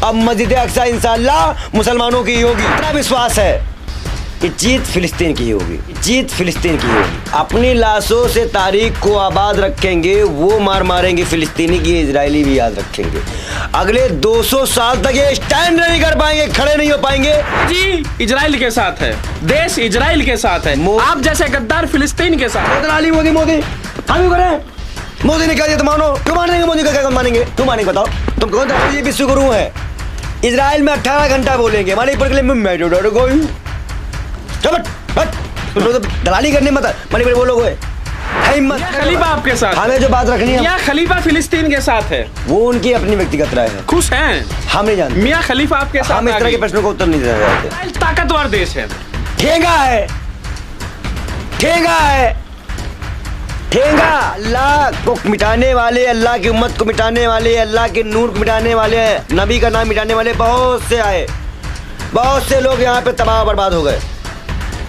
अब मस्जिद अक्सा इंशाअल्लाह मुसलमानों की होगी। इतना विश्वास है कि जीत फिलिस्तीन की होगी, जीत फिलिस्तीन की होगी। अपनी लाशों से तारीख को आबाद रखेंगे, वो मार मारेंगे फिलिस्तीनी की, इजरायली भी याद रखेंगे। अगले 200 साल तक ये स्टैंड नहीं कर पाएंगे, खड़े नहीं हो पाएंगे। जी इजराइल के साथ है, देश इजराइल के साथ है, आप जैसे गद्दार फिलिस्तीन के साथ। मोदी मोदी हम करें, मोदी ने कह दिया तो मानो, क्यों मानेंगे? मोदी का क्या मानेंगे? क्यों मानेंगे बताओ? तुम कौन सा ये विश्व गुरु है? इजराइल में 18 घंटा बोलेंगे, हमारे ऊपर के लिए मैं दलाली करने मत मनी पर बोलोगे। खलीफा आपके साथ, हमें जो बात रखनी है, मियां खलीफा फिलिस्तीन के साथ है, वो उनकी अपनी व्यक्तिगत राय है। खुश हैं? हम नहीं जानते। मियां खलीफा आपके साथ, हम इस तरह के प्रश्नों को उत्तर नहीं दे सकते। ताकतवर देश है, ठेंगा है, ठेंगा है, ठेंगा। अल्लाह को मिटाने वाले, अल्लाह की उम्मत को मिटाने वाले, अल्लाह के नूर को मिटाने वाले, नबी का नाम मिटाने वाले बहुत से आए, बहुत से लोग यहाँ पे तबाह बर्बाद हो गए,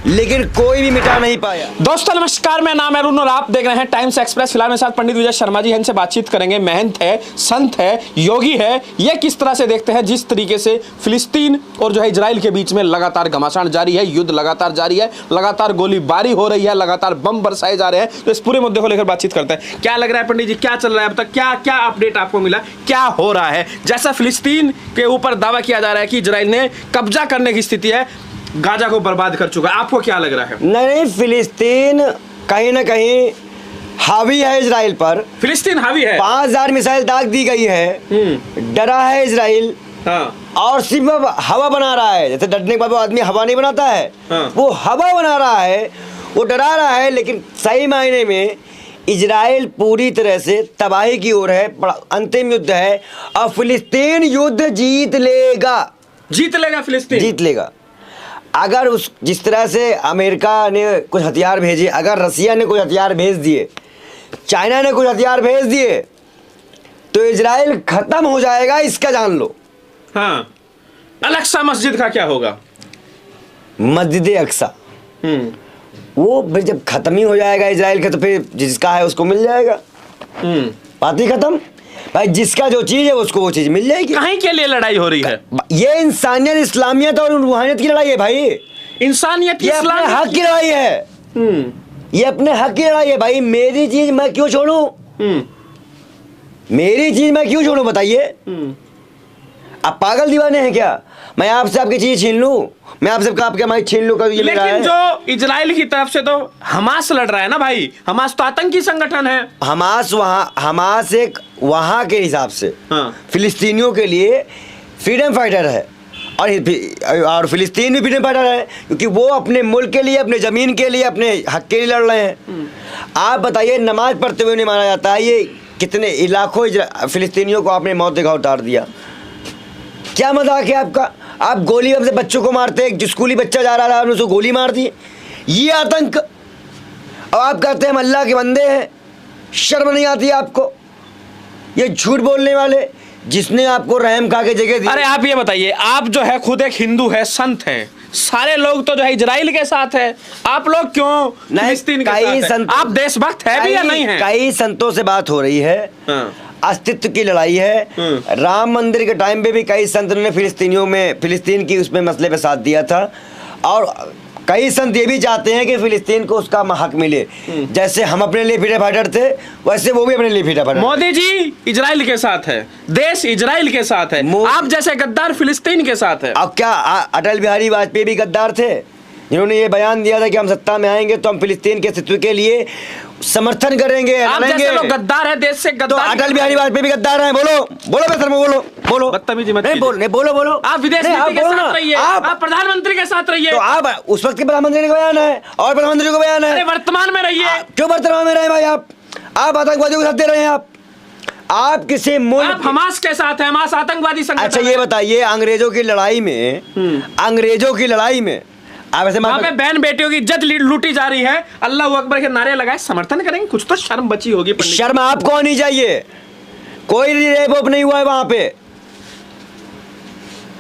लेकिन कोई भी मिटा नहीं पाया। दोस्तों नमस्कार, मैं नाम है अरुण और आप देख रहे हैं टाइम्स एक्सप्रेस। फिलहाल मेरे साथ पंडित विजय शर्मा जी हैं, इनसे बातचीत करेंगे। महंत है, संत है, योगी है, ये किस तरह से देखते हैं जिस तरीके से फिलिस्तीन और जो है इजराइल के बीच में लगातार घमासान जारी है, युद्ध लगातार जारी है, लगातार गोलीबारी हो रही है, लगातार बम बरसाए जा रहे हैं। तो इस पूरे मुद्दे को लेकर बातचीत करते हैं। क्या लग रहा है पंडित जी, क्या चल रहा है अब तक? क्या क्या अपडेट आपको मिला, क्या हो रहा है? जैसा फिलिस्तीन के ऊपर दावा किया जा रहा है कि इजराइल ने कब्जा करने की स्थिति है, गाजा को बर्बाद कर चुका है, आपको क्या लग रहा है? नहीं, फिलिस्तीन कहीं ना कहीं हावी है इजराइल पर। फिलिस्तीन हावी है, 5000 मिसाइल दाग दी गई है, डरा है इजराइल। हाँ। और सिर्फ हवा बना रहा है, जैसे डरने के बाद वो आदमी हवा नहीं बनाता है, हाँ। वो हवा बना रहा है, वो डरा रहा है। लेकिन सही मायने में इजराइल पूरी तरह से तबाही की ओर है, अंतिम युद्ध है, और फिलिस्तीन युद्ध जीत लेगा, जीत लेगा, फिलिस्तीन जीत लेगा। अगर उस जिस तरह से अमेरिका ने कुछ हथियार भेजे, अगर रसिया ने कुछ हथियार भेज दिए, चाइना ने कुछ हथियार भेज दिए, तो इजराइल खत्म हो जाएगा, इसका जान लो। हाँ। अल-अक्सा मस्जिद का क्या होगा? मस्जिद अक्सा वो फिर जब खत्म ही हो जाएगा इजराइल का, तो फिर जिसका है उसको मिल जाएगा। बात ही खत्म भाई, जिसका जो चीज है उसको वो चीज मिल जाएगी। कहीं के लिए लड़ाई हो रही है? ये इंसानियत, इस्लामियत और रूहानियत की लड़ाई है भाई। इंसानियत, ये अपने हक की लड़ाई है, ये अपने हक की लड़ाई है भाई। मेरी चीज मैं क्यों छोड़ूं? मेरी चीज मैं क्यों छोड़ूं बताइए? आप पागल दीवाने हैं क्या? मैं आपसे आपकी चीज छीन लूं, मैं आपसे आपके माइक छीन लूं, कभी ये मेरा है। लेकिन जो इजराइल की तरफ से तो हमास लड़ रहा है ना भाई, हमास तो आतंकी संगठन है। हमास एक वहां के हिसाब से, हाँ। फिलिस्तीनियों के लिए फ्रीडम फाइटर है, और फिलिस्तीन भी फ्रीडम फाइटर है, क्योंकि वो अपने मुल्क के लिए, अपने जमीन के लिए, अपने हक के लिए लड़ रहे हैं। आप बताइए, नमाज पढ़ते हुए नहीं माना जाता है? ये कितने लाखों फिलिस्तीनियों को आपने मौत के घाट उतार दिया। क्या मजाक है आपका? आप गोली से बच्चों को मारते हैं, एक स्कूली बच्चा जा रहा है उसको गोली मार दी, ये आतंक। और आप कहते हैं हम अल्लाह के बंदे हैं, शर्म नहीं आती आपको? ये झूठ बोलने वाले, जिसने आपको रहम खा के जगह दी। अरे आप ये बताइए, आप जो है खुद एक हिंदू है, संत है, सारे लोग तो जो है इजराइल के साथ है, आप लोग क्यों फिलिस्तीन के साथ हैं? आप देशभक्त है भी या नहीं है? कई संतों से बात हो रही है, अस्तित्व की लड़ाई है। राम मंदिर के टाइम पे भी कई संत ने फिलिस्तीन की उसमें मसले पे साथ दिया था, और कई संत ये भी चाहते हैं कि फिलिस्तीन को उसका हक मिले। जैसे हम अपने लिए फ्रीडम फाइटर थे, वैसे वो भी अपने लिए freedom fighter. Modi ji Israel के साथ है, देश इजराइल के साथ है, आप जैसे गद्दार फिलिस्तीन के साथ है। अब क्या अटल बिहारी वाजपेयी भी गद्दार थे, जिन्होंने ये बयान दिया था कि हम सत्ता में आएंगे तो हम फिलिस्तीन के अस्तित्व के लिए समर्थन करेंगे, आप जैसे लोग गद्दार है, देश से गद्दार। तो अटल बिहारी वाजपेयी भी गद्दार हैं? बोलो बोलो बेहतर में बोलो बदतमीजी मत नहीं बोलो। आप विदेश नीति के साथ रहिए, आप प्रधानमंत्री के साथ रहिए। तो आप उस वक्त के प्रधानमंत्री का बयान है और प्रधानमंत्री का बयान है, वर्तमान में रहिए। क्यों वर्तमान में रहे भाई? आप आतंकवादियों के साथ दे रहे हैं। आप किसी मुल्क, आप हमास के साथ हैं, हमास आतंकवादी संगठन। अच्छा ये बताइए, अंग्रेजों की लड़ाई में आप ऐसे वहां पे बहन बेटियों की इज्जत लूटी जा रही है, अल्लाह अकबर के नारे लगाए, समर्थन करेंगे? कुछ तो शर्म बची होगी। शर्म आपको नहीं चाहिए, कोई रेप नहीं हुआ है वहां पे।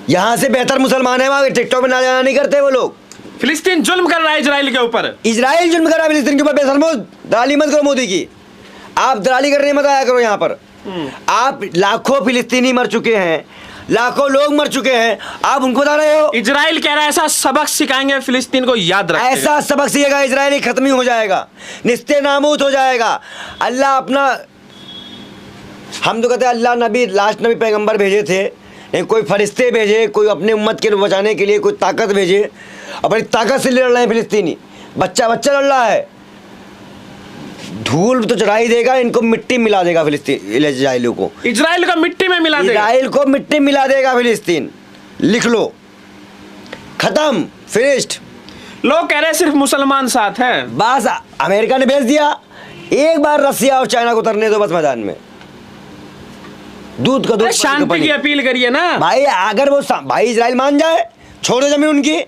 यहां से बेहतर मुसलमान है, वहां टिकटॉक में ना जाना नहीं करते वो लोग। फिलिस्तीन जुल्म कर रहा है इजराइल के ऊपर, इजराइल जुल्म कर रहा है फिलिस्तीन के ऊपर। बेशर्मो, दलाली मत करो मोदी की, आप दलाली करने मत आया करो यहाँ पर। आप लाखों फिलिस्तीनी मर चुके हैं, लाखों लोग मर चुके हैं, आप उनको बता रहे हो। इजराइल कह रहा है ऐसा सबक सिखाएंगे फिलिस्तीन को, याद रखें। ऐसा सबक सीखेगा इजराइल खत्म ही हो जाएगा, निस्ते नामूद हो जाएगा। अल्लाह अपना, हम तो कहते हैं अल्लाह नबी, लास्ट नबी पैगंबर भेजे थे, लेकिन कोई फरिश्ते भेजे, कोई अपने उम्मत के बचाने के लिए कोई ताकत भेजे, और बड़ी ताकत से लड़ रहे हैं फिलिस्तीनी, बच्चा बच्चा लड़ रहा है। धूल तो चढ़ा ही देगा, इनको मिट्टी मिला देगा फिलिस्तीन, इजराइल को, इजराइल का मिट्टी में मिला देगा, इजराइल को मिट्टी मिला देगा फिलिस्तीन। लिख लो, खत्म, फिनिश्ड। लोग कह रहे हैं सिर्फ मुसलमान साथ हैं। बस अमेरिका ने भेज दिया, एक बार रसिया और चाइना को उतरने दो बस मैदान में, दूध का दूध। शांति की अपील करिए ना भाई, अगर वो भाई इजराइल मान जाए, छोड़े जमीन उनकी,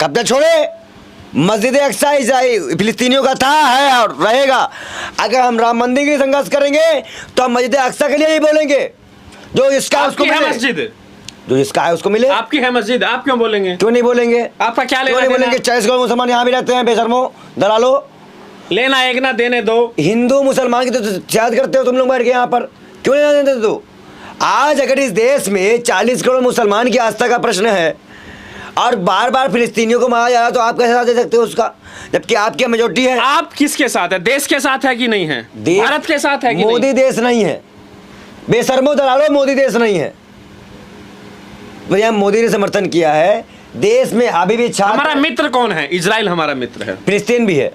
कब्जा छोड़े। मस्जिद अक्सा इजराइल फिलिस्तीनियों का था, है और रहेगा। अगर हम राम मंदिर के लिए संघर्ष करेंगे तो हम मस्जिद अक्सा के लिए ही बोलेंगे, जो इसका उसको मिले, मस्जिद जो इसका है उसको मिले। आपकी है मस्जिद, आप क्यों बोलेंगे? क्यों नहीं बोलेंगे? आपका क्या लेना? बोलेंगे 40 करोड़ मुसलमान यहाँ भी रहते हैं, बेशर्मो दलालो, लेना एक ना देने दो। हिंदू मुसलमान की तो शिकायत करते हो तुम लोग बैठ के यहाँ पर, क्यों नहीं देते दो? आज अगर इस देश में 40 करोड़ मुसलमान की आस्था का प्रश्न है और बार बार फिलिस्तीनियों को मारा जा रहा है, तो आप कैसे साथ दे सकते हो उसका, जबकि आपकी मेजोरिटी है? आप किसके साथ है? देश के साथ है कि नहीं है? भारत के साथ है कि मोदी नहीं? देश नहीं है, बेशर्मो दलालो, मोदी देश नहीं है। भैया मोदी ने समर्थन किया है, देश में अभी भी हमारा मित्र कौन है? इजराइल हमारा मित्र है, फिलिस्तीन भी है।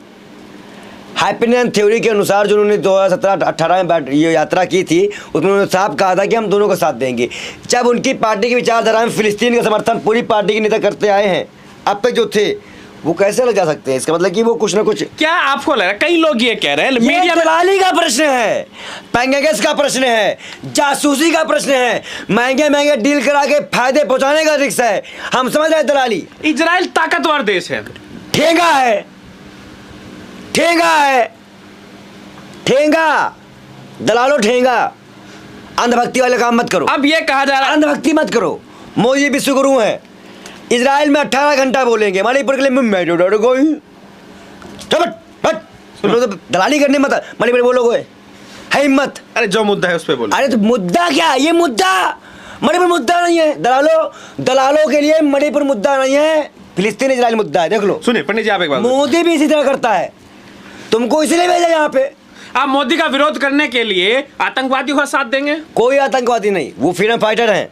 हैप्पीनेस थ्योरी के अनुसार जो उन्होंने 2017-18 में ये यात्रा की थी, उसमें उन्होंने साफ कहा था कि हम दोनों का साथ देंगे। जब उनकी पार्टी की विचारधारा में फिलिस्तीन का समर्थन पूरी पार्टी के नेता करते आए हैं, अब तक जो थे वो कैसे लग जा सकते हैं? इसका मतलब कि वो कुछ ना कुछ, क्या आपको लग रहा है? कई लोग ये कह रहे हैं मीडिया में दलाली का प्रश्न है, पेंगेगस का प्रश्न है, जासूसी का प्रश्न है, महंगे महंगे डील करा के फायदे पहुंचाने का रिक्शा है। हम समझ रहे हैं दलाली। इजराइल ताकतवर देश है, ठेंगा है, ठेंगा है, ठेंगा, दलालो ठेंगा। अंधभक्ति वाले काम मत करो। अब ये कहा जा रहा है अंधभक्ति मत करो। मोदी विश्वगुरु है, इजराइल में 18 घंटा बोलेंगे, मणिपुर के लिए मैं दलाली करने मत, मणिपुर बोलोगे है हिम्मत। अरे जो मुद्दा है उस पर बोलो। अरे तो मुद्दा क्या, ये मुद्दा मणिपुर मुद्दा नहीं है। दलालों के लिए मणिपुर मुद्दा नहीं है, फिलिस्तीन इजराइल मुद्दा है। देख लो। सुनिए पंडित जी, आप एक बात, मोदी भी इसी तरह करता है, तुमको इसलिए भेजा यहाँ पे। आप मोदी का विरोध करने के लिए आतंकवादियों का साथ देंगे? कोई आतंकवादी नहीं, वो फ्रीडम फाइटर हैं।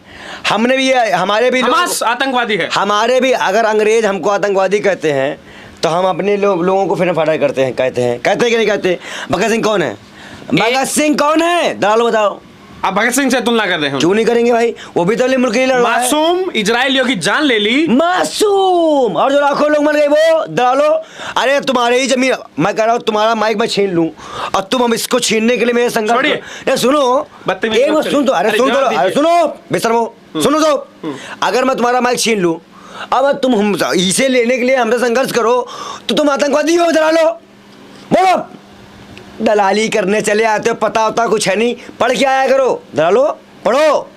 हमने भी, हमारे भी हमास आतंकवादी है। हमारे भी, अगर अंग्रेज हमको आतंकवादी कहते हैं तो हम अपने लोगों को फ्रीडम फाइटर करते हैं, कहते हैं कि नहीं कहते? भगत सिंह कौन है? भगत सिंह कौन है? दलालो बताओ। आप भगत सिंह से तुलना कर रहे हैं? क्यों नहीं करेंगे भाई, वो भी तो मुल्क के लिए लड़ रहा है। मासूम इजरायलियों की जान ले ली, मासूम, और जो लाखों लोग मर गए वो दलालो। अरे तुम्हारे ही जमीन, मैं कह रहा हूँ तुम्हारा माइक मैं छीन लूं और तुम हम इसको छीनने के लिए मेरे संघर्ष। सुनो एक बात सुन, तो अरे सुन तो, अरे सुनो बेशर्मो, सुनो तो, अगर मैं तुम्हारा माइक छीन लूं, अब तुम हम इसे लेने के लिए हमसे संघर्ष करो, तो तुम आतंकवादी हो दलालो। बोलो, दलाली करने चले आते हो, पता होता कुछ है नहीं, पढ़ के आया करो दलालो, पढ़ो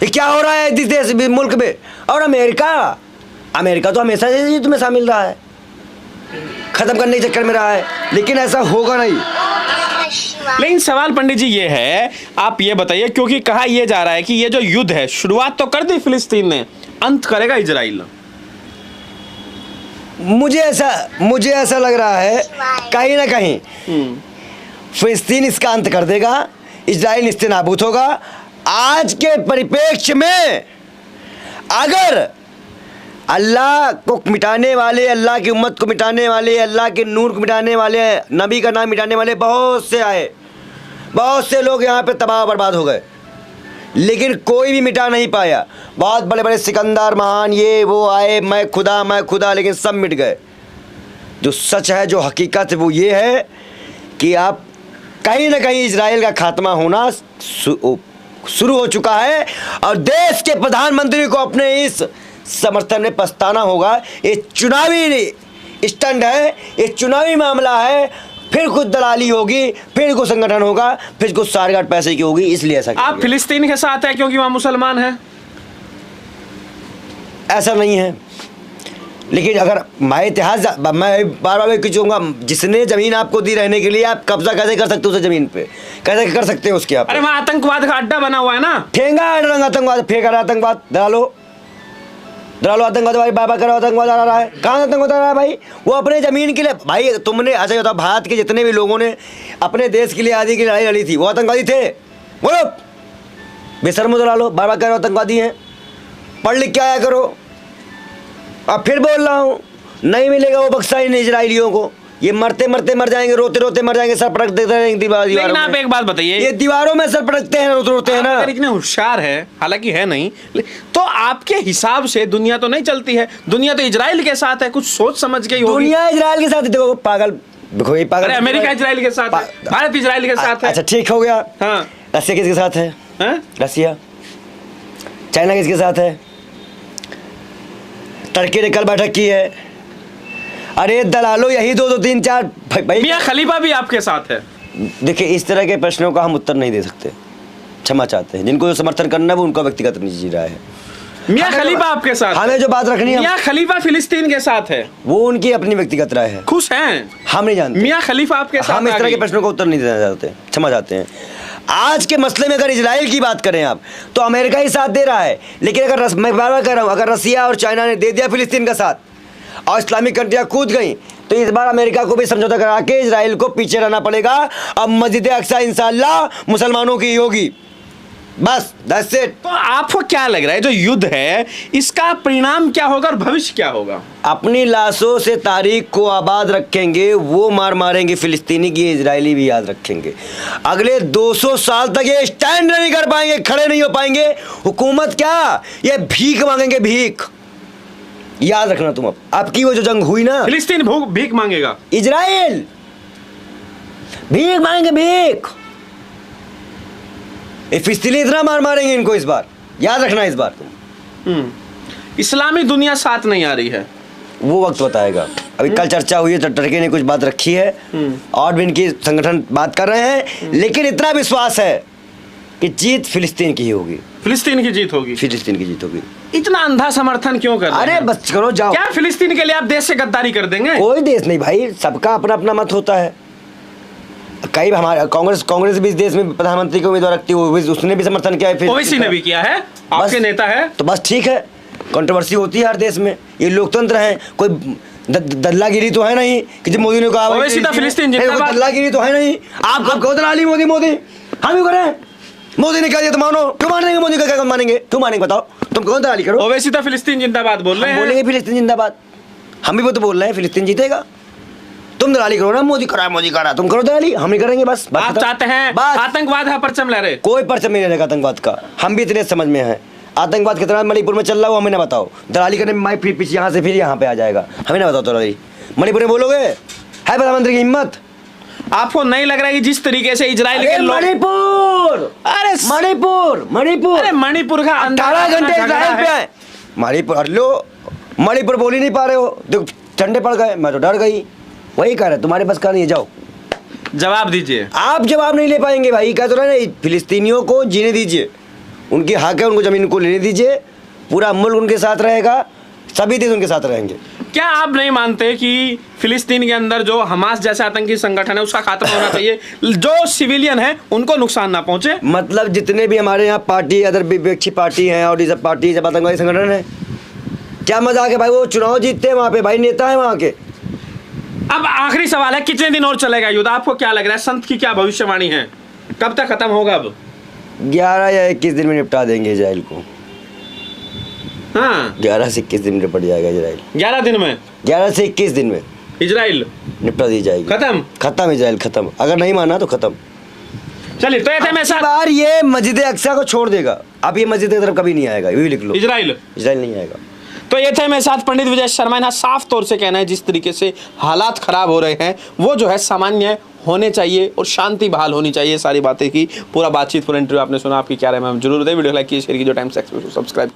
ये क्या हो रहा है इस देश मुल्क में। और अमेरिका तो हमेशा से युद्ध में शामिल रहा है, खत्म करने के चक्कर में रहा है, लेकिन ऐसा होगा नहीं। लेकिन सवाल पंडित जी ये है, आप ये बताइए, क्योंकि कहा यह जा रहा है कि ये जो युद्ध है, शुरुआत तो कर दी फिलिस्तीन ने, अंत करेगा इजराइल। मुझे ऐसा लग रहा है कहीं ना कहीं फिलिस्तीन इसका अंत कर देगा, इजराइल निस्तेनाबूद होगा। आज के परिप्रेक्ष्य में अगर अल्लाह को मिटाने वाले, अल्लाह की उम्मत को मिटाने वाले, अल्लाह के नूर को मिटाने वाले, नबी का नाम मिटाने वाले बहुत से आए, बहुत से लोग यहाँ पे तबाह बर्बाद हो गए, लेकिन कोई भी मिटा नहीं पाया। बहुत बड़े बड़े सिकंदर महान ये वो आए, मैं खुदा, लेकिन सब मिट गए। जो सच है, जो हकीकत है, वो ये है कि आप कहीं ना कहीं इजराइल का खात्मा होना शुरू हो चुका है, और देश के प्रधानमंत्री को अपने इस समर्थन में पछताना होगा। ये चुनावी स्टंट है, ये चुनावी मामला है, फिर कुछ दलाली होगी, फिर कुछ संगठन होगा, फिर कुछ सारगाट पैसे की होगी, इसलिए ऐसा। आप फिलिस्तीन के साथ है क्योंकि वहां मुसलमान हैं? ऐसा नहीं है, लेकिन अगर मैं इतिहास मैं बार बार कहूँगा, जिसने जमीन आपको दी रहने के लिए, आप कब्जा कैसे कर सकते हो उस जमीन पे, कैसे कर सकते हो उसके आप? अरे वहाँ आतंकवाद का अड्डा बना हुआ है ना, फेंका आतंकवाद, फेंका रहा आतंकवाद, डरालो आतंकवाद भाई, बाबा करो आतंकवाद आ रहा है, कहाँ आतंकवाद आ रहा है भाई? वो अपने ज़मीन के लिए भाई, तुमने अच्छा बताओ, भारत के जितने भी लोगों ने अपने देश के लिए आज़ादी की लड़ाई लड़ी थी, वो आतंकवादी थे? बोलो बेशर्मो, डरालो, बाबा करो आतंकवादी हैं, पढ़ लिख के आया करो। अब फिर बोल रहा हूँ, नहीं मिलेगा वो बक्सा इन इजराइलियों को, ये मरते मरते मर जाएंगे, रोते रोते मर जाएंगे, सर पटक देते हैं दीवारों में। लेकिन आप एक बात बताइए, ये दीवारों में सर पटकते हैं, रोते रोते हैं ना। अगर इतने होशियार है, हालांकि है नहीं, तो आपके हिसाब से दुनिया तो नहीं चलती है, दुनिया तो इजराइल के साथ है, कुछ सोच समझ के ही होगी। दुनिया इजराइल के साथ, देखो पागल, देखो ये पागल। अमेरिका इजराइल के साथ है, भारत इजराइल के साथ है। अच्छा ठीक हो गया। हाँ, रसिया किसके साथ है? रसिया। चाइना किसके साथ है? टर्की ने कल बैठक की है। अरे दलालो, यही दो 3 4 भाई, मियां खलीफा भी आपके साथ है। देखिए, इस तरह के प्रश्नों का हम उत्तर नहीं दे सकते, क्षमा चाहते हैं। जिनको जो समर्थन करना है वो उनका व्यक्तिगत निजी राय है। मियां खलीफा आपके साथ, हमें जो बात रखनी है, मियां खलीफा फिलिस्तीन के साथ है, वो उनकी अपनी व्यक्तिगत राय है। खुश हैं, हम नहीं जानते। मियां खलीफा आपके साथ, हम इस तरह के प्रश्नों का उत्तर नहीं देना चाहते, क्षमा चाहते हैं। आज के मसले में अगर इजराइल की बात करें आप, तो अमेरिका ही साथ दे रहा है, लेकिन अगर मैं बार बार कह रहा हूँ, अगर रसिया और चाइना ने दे दिया फिलिस्तीन का साथ और इस्लामिक कंट्रियाँ कूद गई, तो इस बार अमेरिका को भी समझौता करा के इजराइल को पीछे रहना पड़ेगा। अब मस्जिद अक्सा इंशाअल्लाह मुसलमानों की होगी, बस दैट्स इट। तो आपको क्या लग रहा है, जो युद्ध है इसका परिणाम क्या होगा और भविष्य क्या होगा? अपनी लाशों से तारीख को आबाद रखेंगे, वो मार मारेंगे फिलिस्तीनी की, इजरायली भी याद रखेंगे। अगले 200 साल तक ये स्टैंड नहीं कर पाएंगे, खड़े नहीं हो पाएंगे। हुकूमत क्या, ये भीख मांगेंगे, भीख। याद रखना तुम। अब आपकी वो जो जंग हुई ना, फिलिस्तीन भीख मांगेगा, इजराइल भीख मांगेंगे, भीख। फिलिस्तीनी इतना मार मारेंगे इनको इस बार, याद रखना इस बार तुम। इस्लामी दुनिया साथ नहीं आ रही है, वो वक्त बताएगा। अभी कल चर्चा हुई है, तो टर्की ने कुछ बात रखी है और भी इनकी संगठन बात कर रहे हैं, लेकिन इतना विश्वास है कि जीत फिलिस्तीन की ही होगी, फिलिस्तीन की जीत होगी, फिलिस्तीन की जीत होगी। इतना अंधा समर्थन क्यों कर रहे हैं? अरे बस करो, जाओ। क्या फिलिस्तीन के लिए आप देश से गद्दारी कर देंगे? कोई देश नहीं भाई, सबका अपना अपना मत होता है। कई हमारे कांग्रेस भी इस देश में प्रधानमंत्री को उम्मीदवार रखती है, उसने भी समर्थन किया है, ओवैसी ने भी किया है, आपके नेता है, तो बस ठीक है। कंट्रोवर्सी होती है हर देश में, ये लोकतंत्र है, कोई दल्लागिरी तो है नहीं कि जब मोदी ने कहा ओवैसी तो फिलिस्तीन जिंदाबाद, दल्लागिरी तो है नहीं। आप कहो दलाली मोदी मोदी, हम ही करें, मोदी ने कह दिया तो मानो, क्यों मानेंगे मोदी का, क्या मानेंगे, क्यों मानेंगे बताओ, तुम कौन दलाली करो। ओवैसी तो फिलिस्तीन जिंदाबाद बोल रहे हैं, बोलेंगे फिलिस्तीन जिंदाबाद, हम भी वो तो बोल रहे हैं फिलिस्तीन जीतेगा। तुम दलाली करो ना, मोदी करा, तुम करो दलाली, हम नहीं करेंगे। बस आप चाहते हैं आतंकवाद है, परचम लहरे, कोई परचम नहीं रहेगा आतंकवाद का। हम भी इतने समझ में हैं, आतंकवाद कितना मणिपुर में चल रहा है वो हमें ना बताओ। दलाली करने में माई फिर पीछे यहाँ से फिर यहाँ पे आ जाएगा, हमें ना बताओ। दलाली मणिपुर में बोलोगे, है प्रधानमंत्री की हिम्मत? आपको नहीं लग रहा है कि जिस तरीके से इजराइल के लोग, मणिपुर, अरे मणिपुर का 18 घंटे इजराइल पे आए, मणिपुर बोल ही नहीं पा रहे हो, देखो ठंडे पड़ गए, मैं तो डर गई। वही कह रहे तुम्हारे पास का नहीं, जाओ जवाब दीजिए। आप जवाब नहीं ले पाएंगे भाई, कह तो रहे ना, फिलिस्तीनियों को जीने दीजिए, उनकी हक है, उनको जमीन को लेने दीजिए, पूरा मुल्क उनके साथ रहेगा, सभी देश उनके साथ रहेंगे। क्या आप नहीं मानते कि फिलिस्तीन के अंदर जो हमास जैसा आतंकी संगठन है उसका खात्मा होना चाहिए, जो सिविलियन है उनको नुकसान ना पहुंचे? मतलब जितने भी हमारे यहाँ पार्टी, अदर विपक्षी पार्टी हैं और ये सब पार्टी जब आतंकवादी संगठन है, क्या मजाक है भाई? वो चुनाव जीतते हैं वहाँ पे भाई, नेता है वहाँ के। अब आखिरी सवाल है, कितने दिन और चलेगा युद्ध? आपको क्या लग रहा है, संत की क्या भविष्यवाणी है, कब तक खत्म होगा? अब 11 या 21 दिन में निपटा देंगे इजराइल को। हाँ, 11 से 21 दिन में निपट जाएगा इजराइल। 11 दिन में, 11 से 21 दिन में इजराइल निपटा दी जाएगी, खत्म इजराइल खत्म। अगर नहीं माना तो खत्म। चलिए, तो ऐसे बार ये मस्जिद अक्सा को छोड़ देगा, अब ये मस्जिद की तरफ कभी नहीं आएगा, ये भी लिख लो, इजराइल नहीं आएगा। तो ये थे मेरे साथ पंडित विजय शर्मा। यहाँ साफ तौर से कहना है, जिस तरीके से हालात खराब हो रहे हैं वो जो है सामान्य होने चाहिए और शांति बहाल होनी चाहिए। सारी बातें की पूरा बातचीत, पूरा इंटरव्यू आपने सुना। आपकी क्या राय है, जरूर दे वीडियो लाइक कीजिए, शेयर कीजिए, टाइम्स एक्सप्रेस को सब्सक्राइब